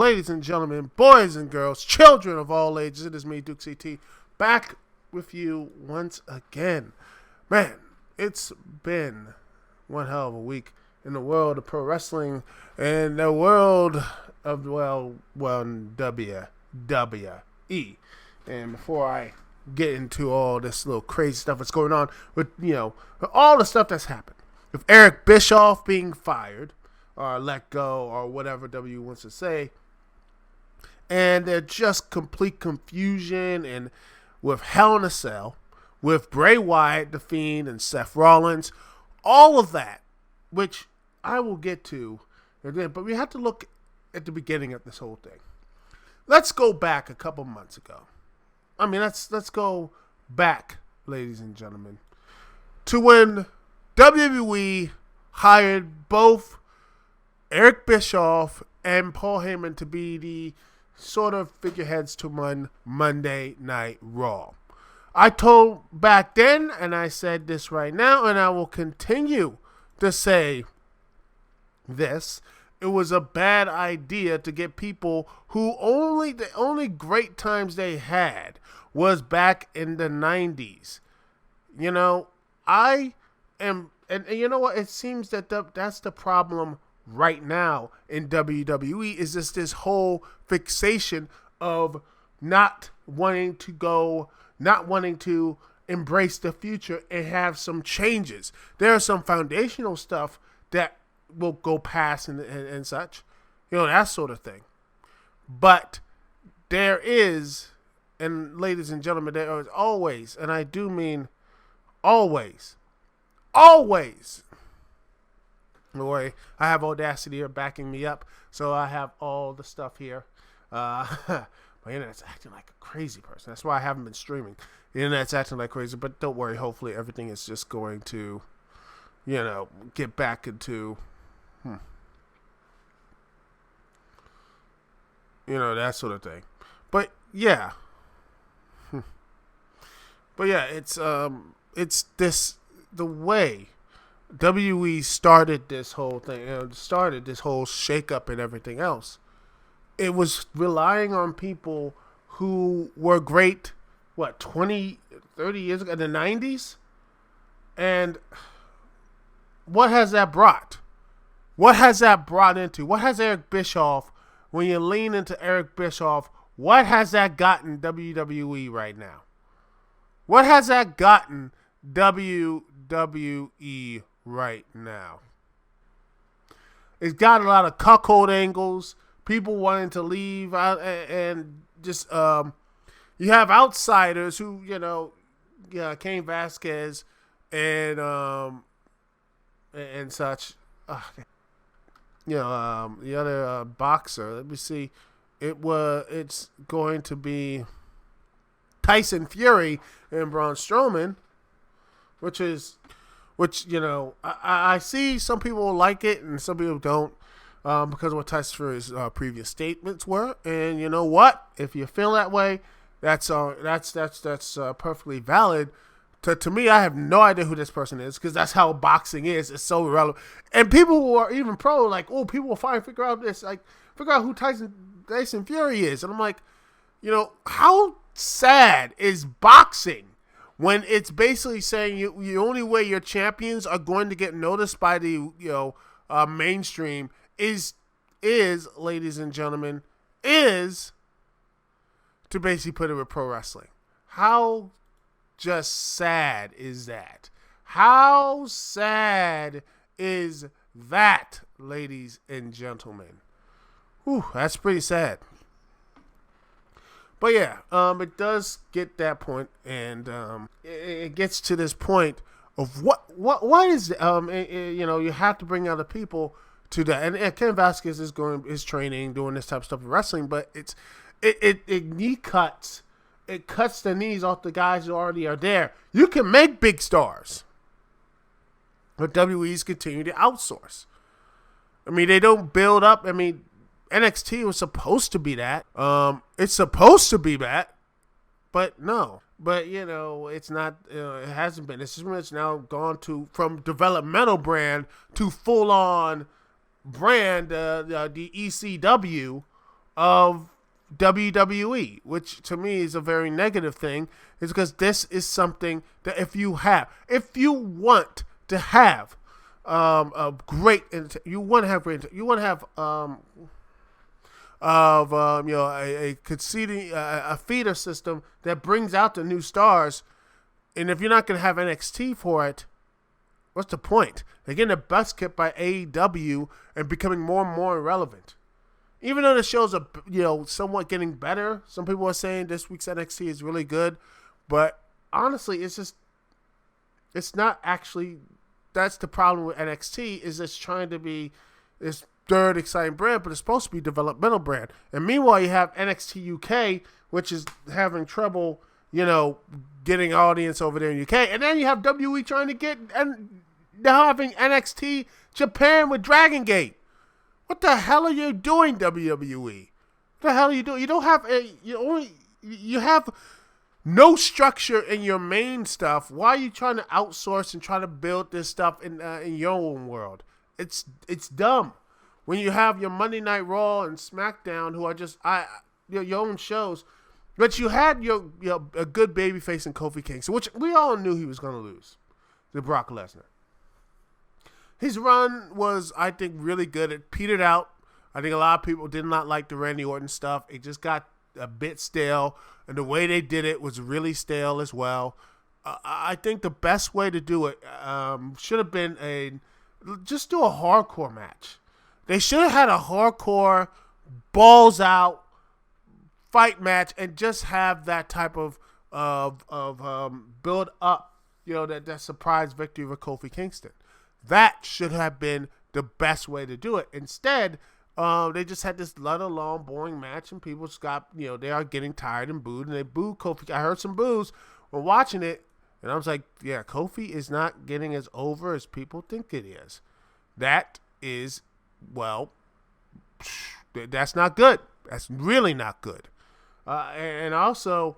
ladies and gentlemen, boys and girls, children of all ages, it is me, Dukect, back with you once again. Man, it's been one hell of a week in the world of pro wrestling and the world of, WWE. And before I get into all this little crazy stuff that's going on with, all the stuff that's happened, with Eric Bischoff being fired, or let go, or whatever W wants to say. And they're just complete confusion, and with Hell in a Cell, with Bray Wyatt, The Fiend, and Seth Rollins, all of that, which I will get to, but we have to look at the beginning of this whole thing. Let's go back a couple months ago. Let's go back, ladies and gentlemen, to when WWE hired both Eric Bischoff and Paul Heyman to be the sort of figureheads to run Monday Night Raw. I told back then, and I said this right now, and I will continue to say this, it was a bad idea to get people who the only great times they had was back in the 90s. I am, and you know what, it seems that that's the problem right now in WWE, is just this whole fixation of not wanting to embrace the future and have some changes. There are some foundational stuff that will go past and such, that sort of thing. But there is, and ladies and gentlemen, there is always, and I do mean always, don't worry, I have Audacity here backing me up, so I have all the stuff here. My internet's acting like a crazy person. That's why I haven't been streaming. The internet's acting like crazy, but don't worry. Hopefully, everything is just going to, get back into, that sort of thing. But yeah, it's the way WWE started this whole thing, started this whole shakeup and everything else. It was relying on people who were great, 20, 30 years ago, in the 90s? And what has that brought? What has that brought into? What has Eric Bischoff, when you lean into Eric Bischoff, what has that gotten WWE right now? What has that gotten WWE right now? It's got a lot of cuckold angles, people wanting to leave, and just you have outsiders who, Cain Vasquez and such. The other boxer. Let me see. It's going to be Tyson Fury and Braun Strowman, which I see some people like it and some people don't, because of what Tyson Fury's previous statements were. And you know what? If you feel that way, that's perfectly valid. To me, I have no idea who this person is, because that's how boxing is. It's so irrelevant. And people who are even pro, like, people will finally figure out who Tyson Fury is. And I'm like, how sad is boxing when it's basically saying the only way your champions are going to get noticed by the mainstream is, ladies and gentlemen, is to basically put it with pro wrestling. How just sad is that? How sad is that, ladies and gentlemen? Whew, that's pretty sad. But yeah, it does get that point, and it gets to this point of what is you have to bring other people to that, and Ken Vasquez is training, doing this type of stuff in wrestling, but it cuts the knees off the guys who already are there. You can make big stars, but WWE's continue to outsource. They don't build up. NXT was supposed to be that. It's supposed to be that, but no. But it's not. It hasn't been. It's now gone from developmental brand to full on brand. The ECW of WWE, which to me is a very negative thing, is because this is something that if you want to have a great, you want to have great, you want to have a conceding a feeder system that brings out the new stars, and if you're not going to have NXT for it, what's the point? They're getting the butts kicked by AEW and becoming more and more irrelevant. Even though the shows are, somewhat getting better, some people are saying this week's NXT is really good, but honestly, it's not actually. That's the problem with NXT, is it's trying to be this third exciting brand, but it's supposed to be a developmental brand. And meanwhile, you have NXT UK, which is having trouble, getting audience over there in UK, and then you have WWE trying to get, and now having NXT Japan with Dragon Gate. What the hell are you doing, WWE? What the hell are you doing? You don't have you have no structure in your main stuff. Why are you trying to outsource and try to build this stuff in your own world? It's dumb. When you have your Monday Night Raw and SmackDown, who are just your own shows, but you had a good babyface in Kofi Kingston, which we all knew he was going to lose to Brock Lesnar. His run was, I think, really good. It petered out. I think a lot of people did not like the Randy Orton stuff. It just got a bit stale, and the way they did it was really stale as well. I think the best way to do it should have been just do a hardcore match. They should have had a hardcore, balls out fight match and just have that type of build up, that surprise victory with Kofi Kingston. That should have been the best way to do it. Instead, they just had this long, boring match, and people just got, they are getting tired and booed, and they booed Kofi. I heard some boos when watching it, and I was like, yeah, Kofi is not getting as over as people think it is. That is, well, that's not good. That's really not good. And also,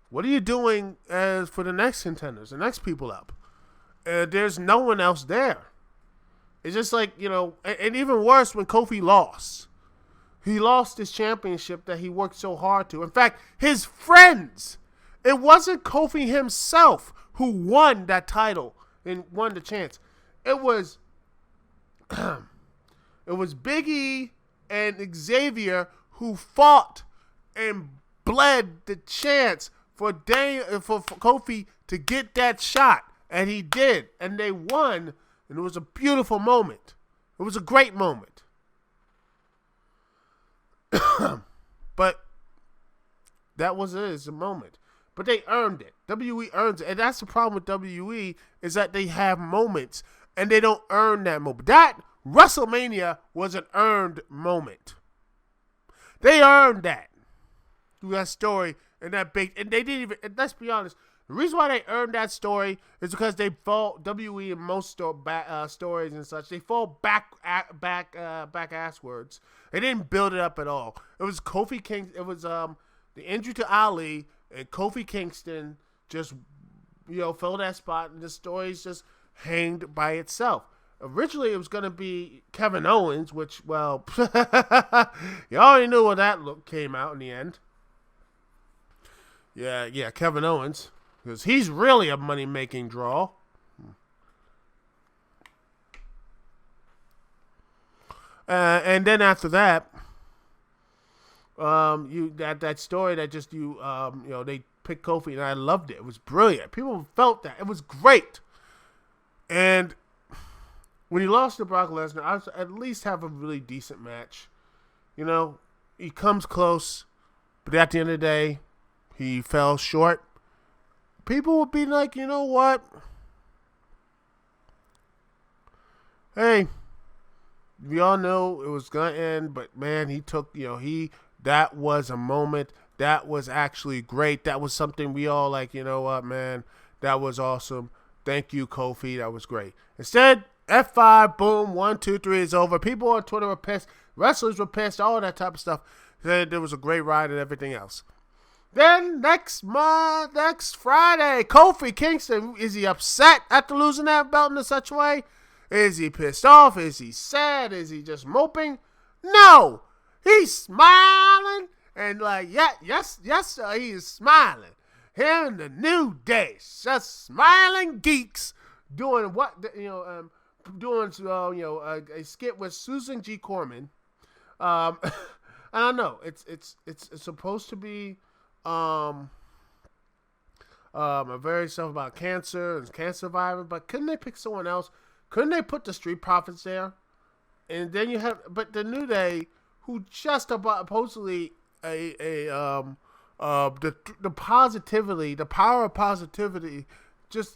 what are you doing for the next contenders, the next people up? There's no one else there. It's just like, and even worse when Kofi lost. He lost his championship that he worked so hard to. In fact, his friends. It wasn't Kofi himself who won that title and won the chance. It was Big E and Xavier who fought and bled the chance for Kofi to get that shot. And he did. And they won. And it was a beautiful moment. It was a great moment. But that was it. It's a moment. But they earned it. WWE earns it. And that's the problem with WWE, is that they have moments and they don't earn that moment. That WrestleMania was an earned moment. They earned that through that story and that big. And they didn't even. And let's be honest. The reason why they earned that story is because they fall WWE in most stories and such. They fall back asswards. They didn't build it up at all. It was Kofi Kingston. It was the injury to Ali, and Kofi Kingston just filled that spot, and the story's just hanged by itself. Originally, it was going to be Kevin Owens, which, well, you already knew what that look came out in the end. Yeah, Kevin Owens. Because he's really a money-making draw. And then after that, that story that just they picked Kofi, and I loved it. It was brilliant. People felt that. It was great. And when he lost to Brock Lesnar, I was at least have a really decent match. He comes close, but at the end of the day, he fell short. People would be like, you know what? Hey, we all know it was going to end, but man, he took, that was a moment. That was actually great. That was something we all like, you know what, man? That was awesome. Thank you, Kofi. That was great. Instead, F5, boom, 1, 2, 3 is over. People on Twitter were pissed. Wrestlers were pissed. All that type of stuff. Said there was a great ride and everything else. Then next Friday, Kofi Kingston, is he upset after losing that belt in such a way? Is he pissed off? Is he sad? Is he just moping? No! He's smiling and like, yes, sir, he is smiling. Him and the New Day, just smiling geeks doing what doing a skit with Susan G. Corman. And I know it's supposed to be a very stuff about cancer and cancer survivor, but couldn't they pick someone else? Couldn't they put the Street Profits there? And then you have, but the New Day, who just about supposedly the positivity, the power of positivity,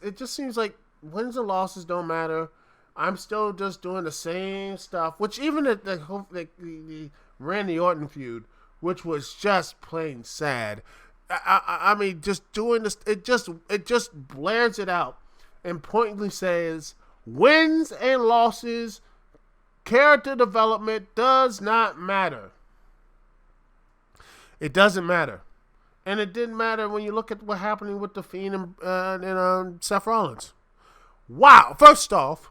it just seems like wins and losses don't matter. I'm still just doing the same stuff, which even the Randy Orton feud, which was just plain sad. I mean, just doing this, it just blares it out and pointedly says wins and losses, character development does not matter. It doesn't matter. And it didn't matter when you look at what's happening with The Fiend and Seth Rollins. Wow. First off,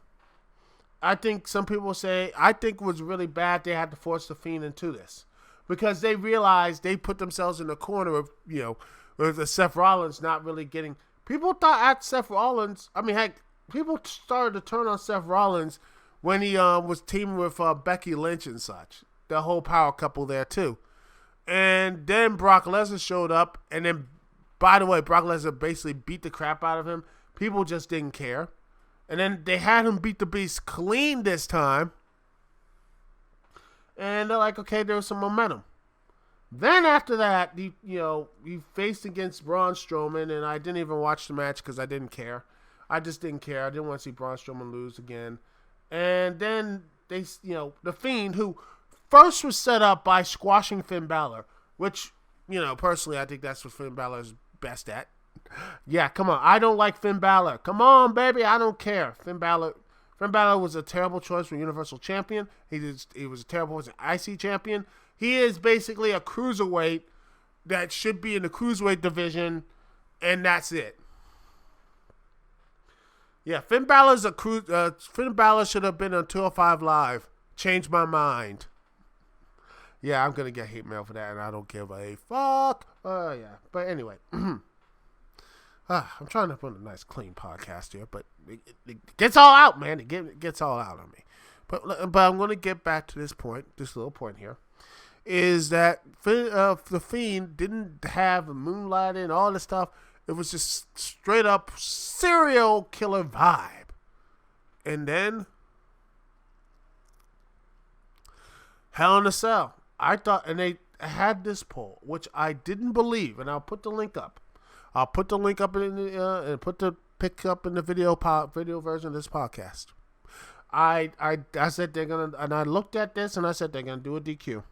I think some people say, I think it was really bad they had to force The Fiend into this. Because they realized they put themselves in the corner of, with the Seth Rollins not really getting... People thought at Seth Rollins... I mean, heck, people started to turn on Seth Rollins when he was teaming with Becky Lynch and such. The whole power couple there, too. And then Brock Lesnar showed up, and then, by the way, Brock Lesnar basically beat the crap out of him. People just didn't care. And then they had him beat the Beast clean this time. And they're like, okay, there was some momentum. Then after that, you faced against Braun Strowman, and I didn't even watch the match because I didn't care. I just didn't care. I didn't want to see Braun Strowman lose again. And then they, The Fiend, who first was set up by squashing Finn Balor, which, personally, I think that's what Finn Balor is best at. Yeah, come on. I don't like Finn Balor. Come on, baby. I don't care. Finn Balor was a terrible choice for Universal Champion. He was a terrible choice as IC Champion. He is basically a cruiserweight that should be in the cruiserweight division, and that's it. Yeah, Finn Balor should have been on 205 Live. Changed my mind. Yeah, I'm gonna get hate mail for that, and I don't give a fuck. Yeah, but anyway. I'm trying to put a nice, clean podcast here, but it gets all out, man. It gets all out on me. But I'm going to get back to this little point here, is that The Fiend didn't have moonlighting and all this stuff. It was just straight up serial killer vibe. And then Hell in a Cell. I thought, and they had this poll, which I didn't believe, and I'll put the link up. I'll put the link up in the and put the pick up in the video version of this podcast. I said they're gonna, and I looked at this and I said they're gonna do a DQ.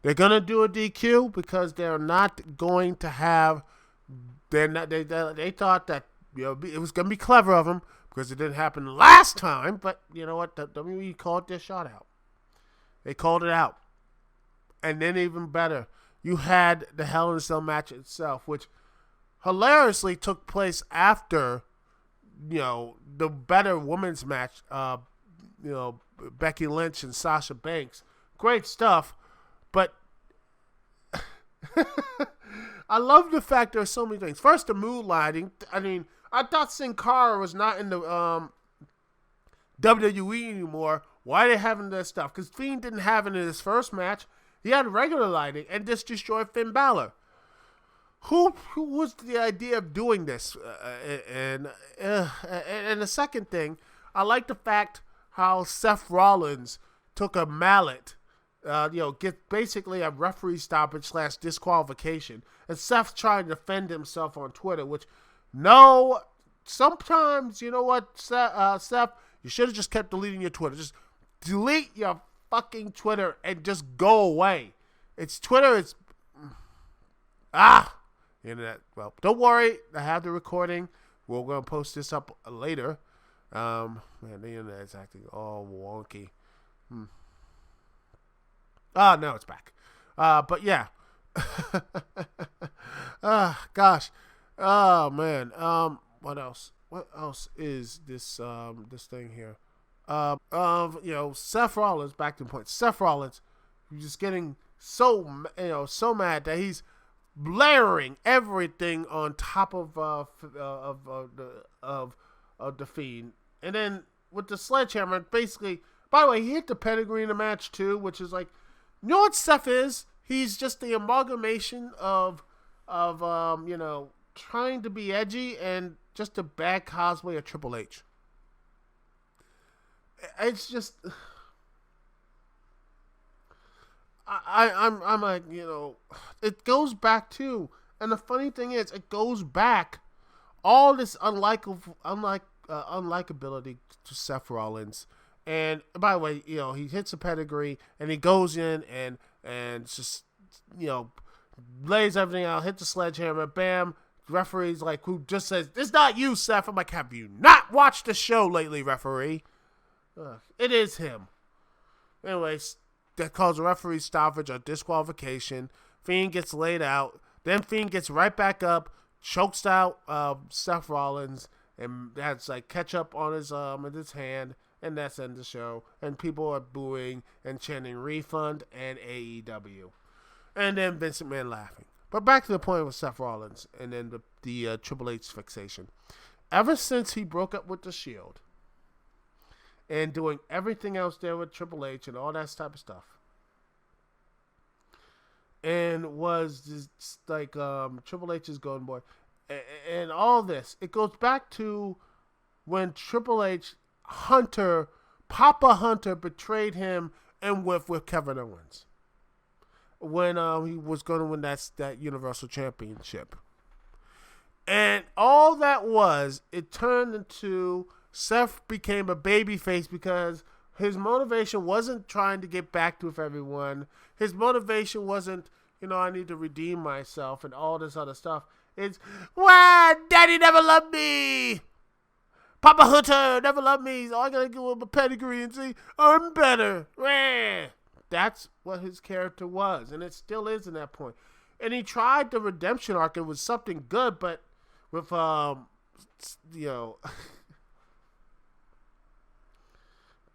They're gonna do a DQ because they're not going to have. They're not. They thought that it was gonna be clever of them because it didn't happen last time. But you know what? The WWE called their shot out. They called it out, and then even better, you had the Hell in a Cell match itself, which hilariously took place after, the better women's match, Becky Lynch and Sasha Banks. Great stuff, but I love the fact there are so many things. First, the moonlighting. I mean, I thought Sin Cara was not in the WWE anymore. Why are they having this stuff? Because Fiend didn't have it in his first match. He had regular lighting and just destroyed Finn Balor. Who was the idea of doing this? And the second thing, I like the fact how Seth Rollins took a mallet, get basically a referee stoppage / disqualification, and Seth trying to defend himself on Twitter. Which, no, sometimes you know what, Seth, you should have just kept deleting your Twitter. Just delete your fucking Twitter and just go away. It's Twitter. It's internet. Well, don't worry. I have the recording. We're going to post this up later. Man, the internet is acting all wonky. No, it's back. But yeah. Gosh. Oh, man. What else? What else is this this thing here? Seth Rollins, back to the point. Seth Rollins, He's just getting so mad that he's layering everything on top of the Fiend, and then with the sledgehammer, basically. By the way, he hit the pedigree in the match too, which is like, you know what Seth is? He's just the amalgamation of trying to be edgy and just a bad cosplay of Triple H. It's just, I'm like, it goes back to, and the funny thing is, it goes back all this unlikability to Seth Rollins. And by the way, he hits a pedigree and he goes in and just, lays everything out, hits the sledgehammer, bam. Referee's like, who just says, "It's not you, Seth." I'm like, have you not watched the show lately, referee? It is him. Anyways, that calls a referee stoppage or disqualification. Fiend gets laid out. Then Fiend gets right back up, chokes out Seth Rollins, and that's like ketchup on his in his hand. And that's the end of the show. And people are booing and chanting refund and AEW. And then Vince McMahon laughing. But back to the point with Seth Rollins and then the Triple H fixation. Ever since he broke up with The Shield and doing everything else there with Triple H and all that type of stuff, and was just like Triple H's golden boy, and all this, it goes back to when Triple H Papa Hunter betrayed him and with Kevin Owens when he was going to win that Universal Championship. And all that was, it turned into Seth became a babyface because his motivation wasn't trying to get back with everyone. His motivation wasn't, I need to redeem myself and all this other stuff. It's, Daddy never loved me. Papa Hunter never loved me, so I gotta give him a pedigree and say, I'm better. That's what his character was, and it still is in that point. And he tried the redemption arc. It was something good, but with,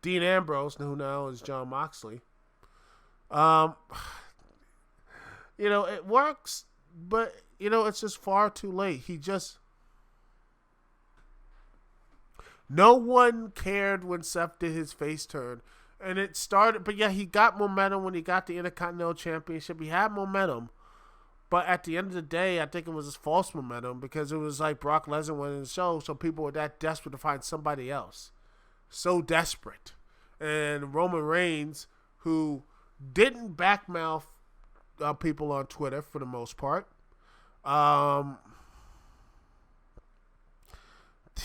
Dean Ambrose, who now is Jon Moxley. It works, but, it's just far too late. No one cared when Seth did his face turn. And it started, but yeah, he got momentum when he got the Intercontinental Championship. He had momentum. But at the end of the day, I think it was false momentum because it was like Brock Lesnar winning the show, so people were that desperate to find somebody else. So desperate. And Roman Reigns, who didn't backmouth people on Twitter for the most part,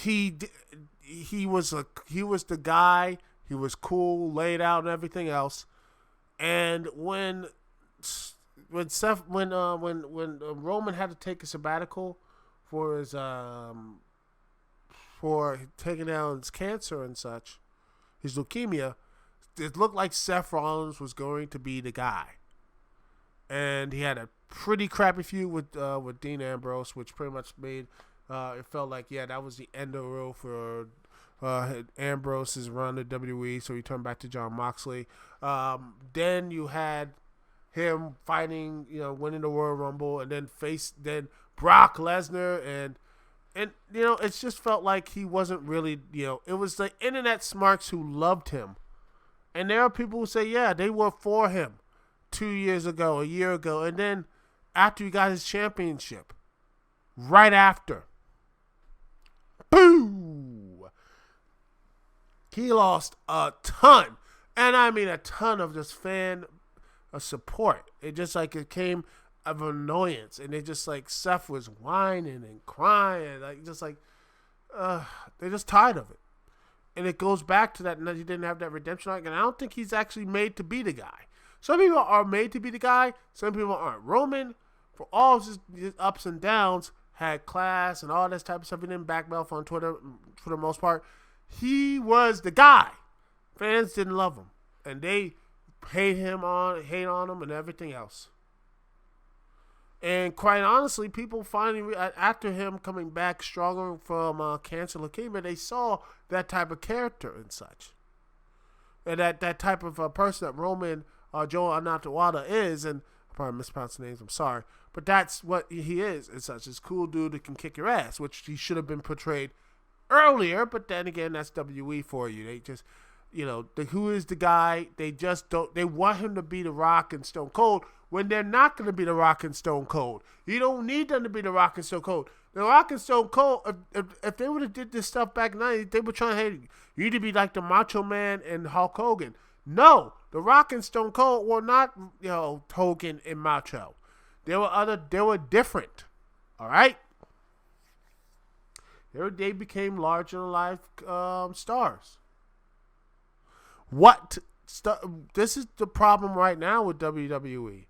he was the guy. He was cool, laid out, and everything else. And when Roman had to take a sabbatical for his for taking down his cancer and such, his leukemia, it looked like Seth Rollins was going to be the guy. And he had a pretty crappy feud with Dean Ambrose, which pretty much made it felt like that was the end of the road for Ambrose's run to WWE, so he turned back to Jon Moxley. Then you had him fighting, winning the Royal Rumble, and then Brock Lesnar, and it just felt like he wasn't really, it was the internet smarks who loved him, and there are people who say, yeah, they were for him 2 years ago, a year ago, and then after he got his championship, right after, boo! He lost a ton, and I mean a ton of just fan support. It just it came of annoyance, and it just Seth was whining and crying, they're just tired of it. And it goes back to that he didn't have that redemption arc, and I don't think he's actually made to be the guy. Some people are made to be the guy, some people aren't. Roman, for all his ups and downs, had class and all this type of stuff. He didn't backmouth on Twitter for the most part. He was the guy. Fans didn't love him, and they hate on him and everything else. And quite honestly, people finally, after him coming back stronger from cancer leukemia, they saw that type of character and such. And that type of person that Roman Joe Anatawada is, and I probably mispronounced the names, I'm sorry, but that's what he is. It's such this cool dude that can kick your ass, which he should have been portrayed earlier, but then again, that's WWE for you. They just, who is the guy? They just don't. They want him to be The Rock and Stone Cold when they're not going to be The Rock and Stone Cold. You don't need them to be The Rock and Stone Cold. The Rock and Stone Cold, if they would have did this stuff back in the 90s, they were trying, hey, you need to be like the Macho Man and Hulk Hogan. No, The Rock and Stone Cold were not, Hogan and Macho. They were different. All right? They became larger-than-life stars. This is the problem right now with WWE.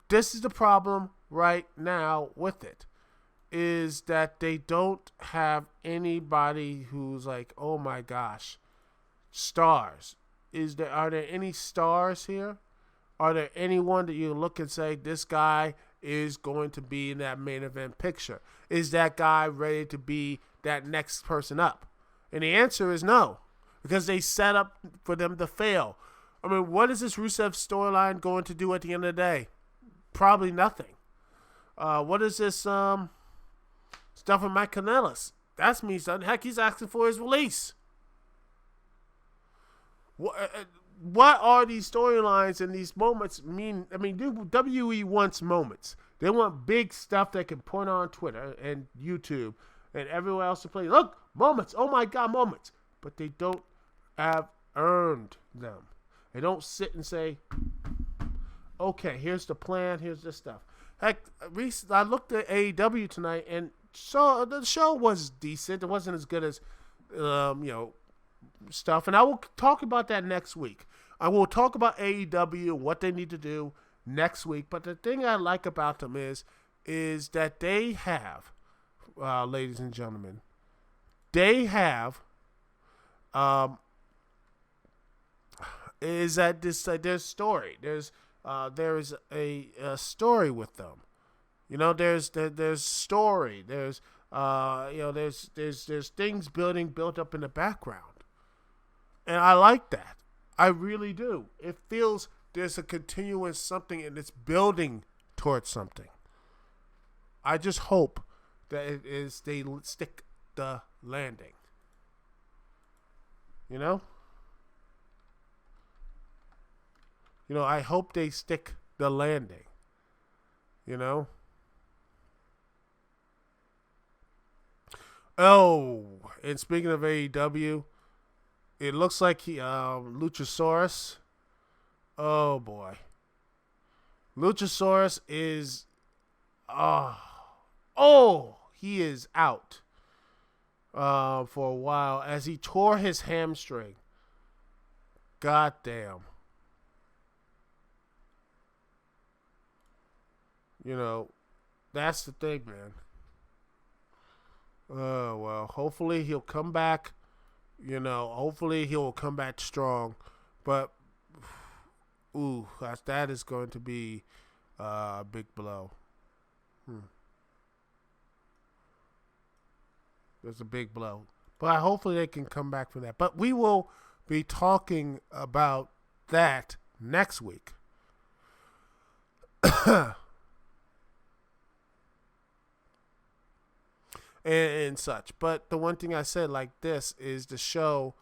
This is the problem right now with it, is that they don't have anybody who's like, oh my gosh, stars. Are there any stars here? Are there anyone that you look and say, this guy is going to be in that main event picture? Is that guy ready to be that next person up? And the answer is no, because they set up for them to fail. I mean, what is this Rusev storyline going to do at the end of the day? Probably nothing. What is this stuff with Mike Kanellis? That's me, son. Heck, he's asking for his release. What are these storylines and these moments mean? I mean, WWE wants moments. They want big stuff they can put on Twitter and YouTube and everywhere else to play. Look, moments. Oh my God, moments. But they don't have earned them. They don't sit and say, okay, here's the plan, here's this stuff. Heck, I looked at AEW tonight, and so the show was decent. It wasn't as good as, stuff. And I will talk about that next week. I will talk about AEW and what they need to do next week. But the thing I like about them is that they have, ladies and gentlemen, they have, is that there's story. There is a story with them. There's story. There's things built up in the background. And I like that. I really do. It feels there's a continuous something and it's building towards something. I just hope that it is they stick the landing. I hope they stick the landing. Oh, and speaking of AEW, it looks like Luchasaurus. Oh boy, Luchasaurus is, he is out for a while as he tore his hamstring. God damn. That's the thing, man. Oh, well, hopefully he'll come back. Hopefully he'll come back strong. But, that is going to be a big blow. That's a big blow. But hopefully they can come back from that. But we will be talking about that next week. and such. But the one thing I said like this is the show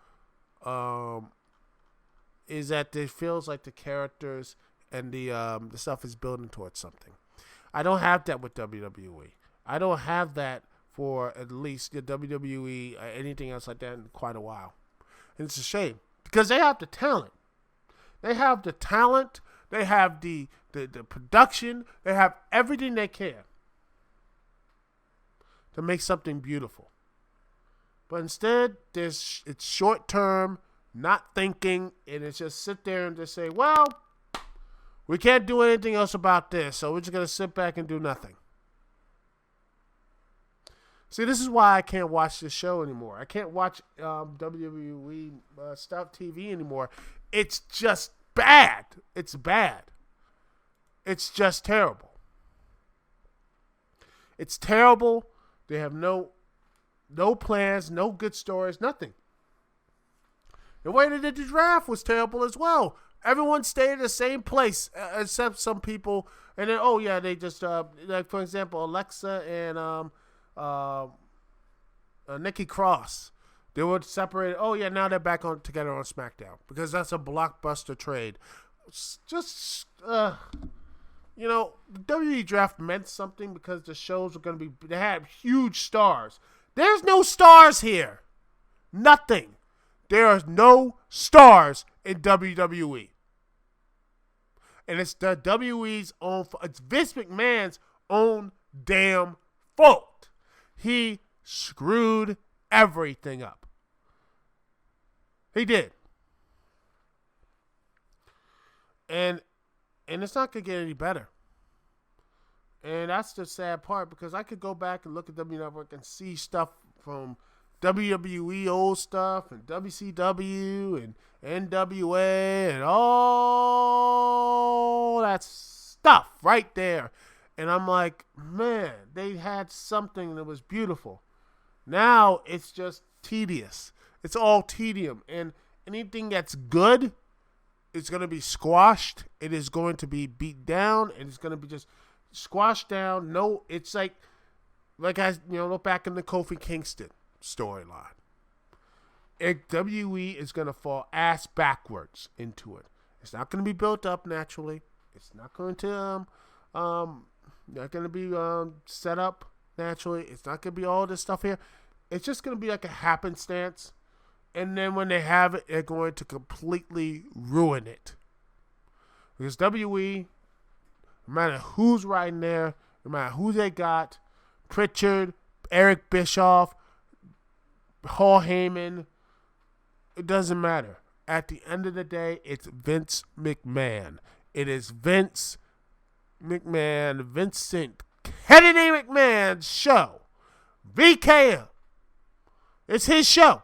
is that it feels like the characters and the stuff is building towards something. I don't have that with WWE. I don't have that for at least the WWE or anything else like that in quite a while. And it's a shame because they have the talent. They have the talent. They have the production. They have everything they can to make something beautiful. But instead, it's short term, not thinking, and it's just sit there and just say, well, we can't do anything else about this, so we're just going to sit back and do nothing. See, this is why I can't watch this show anymore. I can't watch WWE stuff TV anymore. It's just bad. It's bad. It's just terrible. It's terrible. They have no plans, no good stories, nothing. The way they did the draft was terrible as well. Everyone stayed in the same place except some people. And then, oh yeah, they just like for example, Alexa and Nikki Cross. They were separated. Oh yeah, now they're back on together on SmackDown because that's a blockbuster trade. Just the WWE draft meant something because the shows were going to be. They had huge stars. There's no stars here. Nothing. There are no stars in WWE. And it's the WWE's own. It's Vince McMahon's own damn fault. He screwed everything up. He did. And it's not going to get any better. And that's the sad part because I could go back and look at W Network and see stuff from WWE old stuff and WCW and NWA and all that stuff right there. And I'm like, man, they had something that was beautiful. Now it's just tedious. It's all tedium. And anything that's good is going to be squashed. It is going to be beat down. And it's going to be just squashed down. No, it's like I look back in the Kofi Kingston storyline. WWE is going to fall ass backwards into it. It's not going to be built up naturally. It's not going to be set up naturally. It's not going to be all this stuff here. It's just going to be like a happenstance. And then when they have it, they're going to completely ruin it. Because WWE, no matter who's riding there, no matter who they got, Pritchard, Eric Bischoff, Paul Heyman, it doesn't matter. At the end of the day, it's Vince McMahon. It is Vince McMahon, Vincent Kennedy McMahon's show. VKM. It's his show.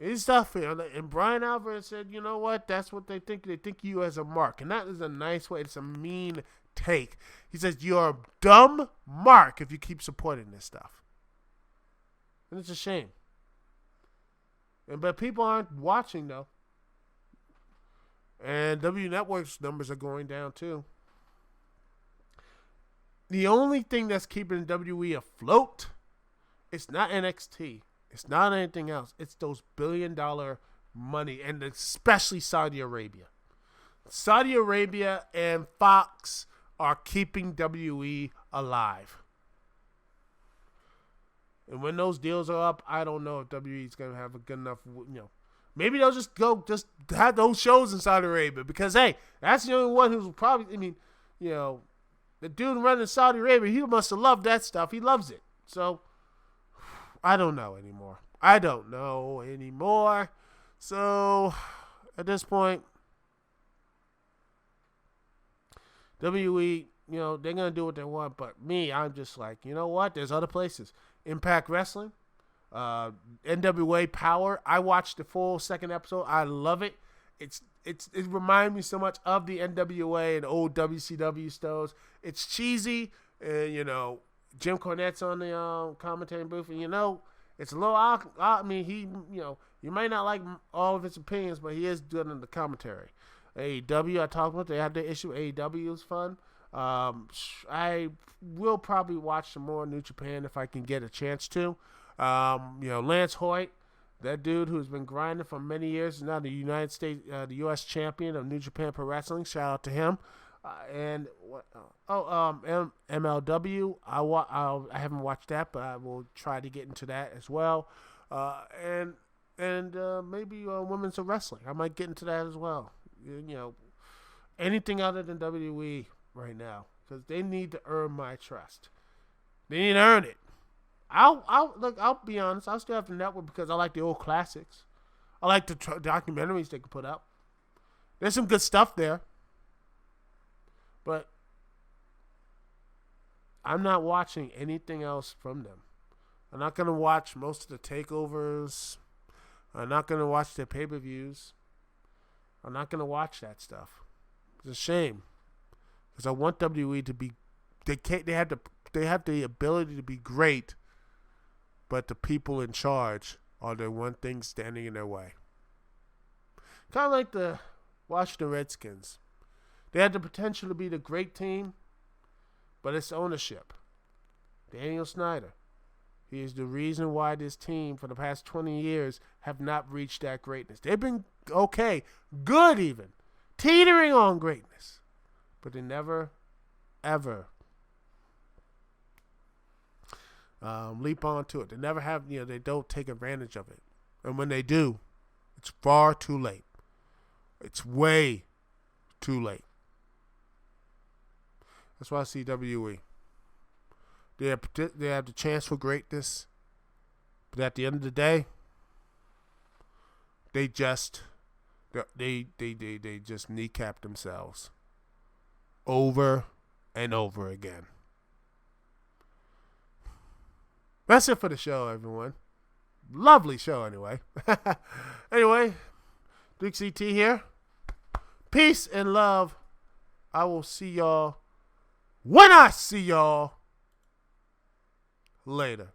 His stuff here. And Brian Alvarez said, you know what? That's what they think. They think you as a mark. And that is a nice way. It's a mean take. He says, you're a dumb mark if you keep supporting this stuff. And it's a shame. But people aren't watching, though. And W Network's numbers are going down, too. The only thing that's keeping WWE afloat, it's not NXT. It's not anything else. It's those billion-dollar money, and especially Saudi Arabia. Saudi Arabia and Fox are keeping WWE alive. And when those deals are up, I don't know if WWE is going to have a good enough, maybe they'll just have those shows in Saudi Arabia because, hey, that's the only one who's probably, the dude running Saudi Arabia, he must have loved that stuff. He loves it. So, I don't know anymore. So, at this point, WWE, they're going to do what they want. But me, I'm just like, you know what? There's other places. Impact Wrestling, NWA Power. I watched the full second episode. I love it. It reminds me so much of the NWA and old WCW shows. It's cheesy, and Jim Cornette's on the commentating booth, and it's a little. You might not like all of his opinions, but he is good in the commentary. AEW, I talked about. They had the issue. AEW is fun. I will probably watch some more New Japan if I can get a chance to. Lance Hoyt, that dude who's been grinding for many years, is now the United States, the U.S. champion of New Japan Pro Wrestling. Shout out to him. MLW. I haven't watched that, but I will try to get into that as well. And maybe women's wrestling. I might get into that as well. Anything other than WWE right now, because they need to earn my trust. They need to earn it. I'll be honest. I'll still have the network because I like the old classics. I like the documentaries they can put up. There's some good stuff there. But I'm not watching anything else from them. I'm not going to watch most of the takeovers. I'm not going to watch their pay-per-views. I'm not going to watch that stuff. It's a shame. Because I want WWE to be... They have the ability to be great, but the people in charge are the one thing standing in their way. Kind of like the Washington Redskins. They had the potential to be the great team, but it's ownership. Daniel Snyder. He is the reason why this team for the past 20 years have not reached that greatness. They've been okay, good even, teetering on greatness, but they never, ever leap onto it. They never have, they don't take advantage of it. And when they do, it's far too late. It's way too late. That's why I see WWE. They have the chance for greatness, but at the end of the day, they just kneecap themselves over and over again. That's it for the show, everyone. Lovely show, anyway. Anyway, Dukect here. Peace and love. I will see y'all when I see y'all later.